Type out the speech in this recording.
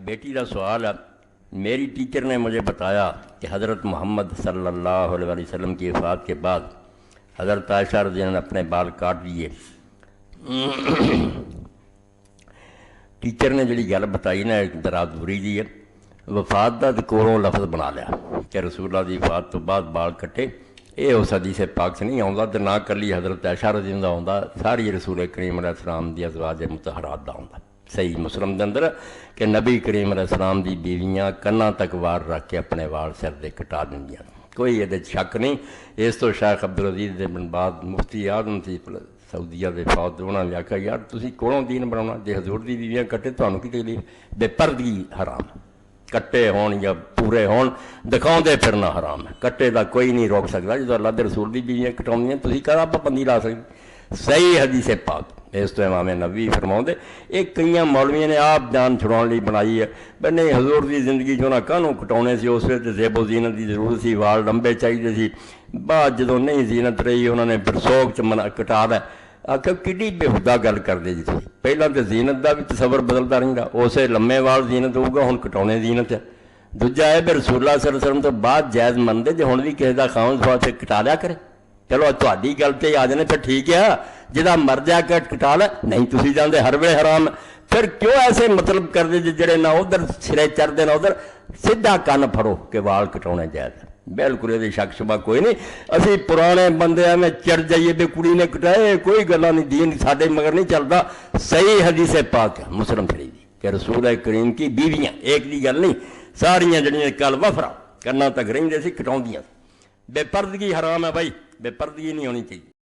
بیٹی کا سوال ہے، میری ٹیچر نے مجھے بتایا کہ حضرت محمد صلی اللہ علیہ وسلم کی وفات کے بعد حضرت عائشہ رضی اللہ عنہ نے اپنے بال کاٹ لیے۔ ٹیچر نے جڑی گل بتائی نا ایک دراد بری دی ہے، وفات کا کولوں لفظ بنا لیا کہ رسول اللہ کی وفات تو بعد بال کٹے۔ یہ اس حدیث پاک سے نہیں آتا، تو نہ کلی حضرت عائشہ رضی اللہ عنہ آتا، ساری رسول کریم علیہ السلام دی ازواج مطہرات دا آتا۔ صحیح مسلم دے اندر کہ نبی کریم علیہ السلام دی بیویاں کناں تک وار رکھ کے اپنے وال سر دے کٹا دندیاں، کوئی یہ شک نہیں۔ اس تو شیخ عبدالعزیز بن باز مفتی اعظم سی سعودیہ دے فوت، انہوں نے آخیا یار تسی کولوں دین بناؤنا، جے حضور دی بیویاں کٹے تمہیں کی تکلیف؟ بے پردگی حرام، کٹے ہون یا پورے ہون دکھاؤں دے پھرنا حرام ہے۔ کٹے دا کوئی نہیں روک سکتا، جدو اللہ دے رسول دی بیویاں کٹاؤندیاں تسی کہاں پابندی لا سکتے؟ صحیح حدیث پاک اس تو امام نبوی فرماؤں دے۔ ایک کئی مولویوں نے آپ جان چھڑاؤن لی بنائی ہے، بھئی نہیں حضور دی زندگی جو نہ کانوں کٹاؤنے سی، اس وقت زیب و زینت دی ضرورت سی، وال لمبے چاہیے سی، بعد جدو نہیں زینت رہی انہوں نے پھر سوگ چمنا کٹا لیا۔ آخر کڈی بےہودہ گل کر دے جی تھی، پہلا تو زینت دا بھی تصور بدلتا رہتا، اسے لمے وال زینت ہوگا، ہن کٹاؤنے زینت ہے۔ دوجا ہے بھی رسول اللہ صلی اللہ علیہ وسلم تو بعد جائز منتے جے ہن بھی کسی دا خاوند فوت سے کٹا لیا کرے، چلو تہاڈی گل تے آ جانے پھر ٹھیک ہے، جہاں مر جا کے کٹا لے، نہیں تسی جانتے ہر ویلے حرام ہے۔ پھر کیوں ایسے مطلب کر دے جڑے نہ ادھر سرے چڑھتے نہ ادھر، سیدھا کن پھڑو کہ وال کٹاؤنے جائز ہے، بالکل یہ شک شبہ کوئی نہیں۔ اسی پرانے بندے میں چڑھ جائیے بھی کڑی نے کٹائے، کوئی گلا نہیں، دین ساڈے مگر نہیں چلتا۔ صحیح حدیث پاک ہے مسلم شریف دی کہ رسول کریم کی بیویاں، ایک دی گل نہیں، ساریاں جڑیاں کل وفرا کرنا تک رہندے سی کٹاؤندیاں۔ بے پردگی حرام ہے بھائی، بے پردگی نہیں ہونی چاہیے۔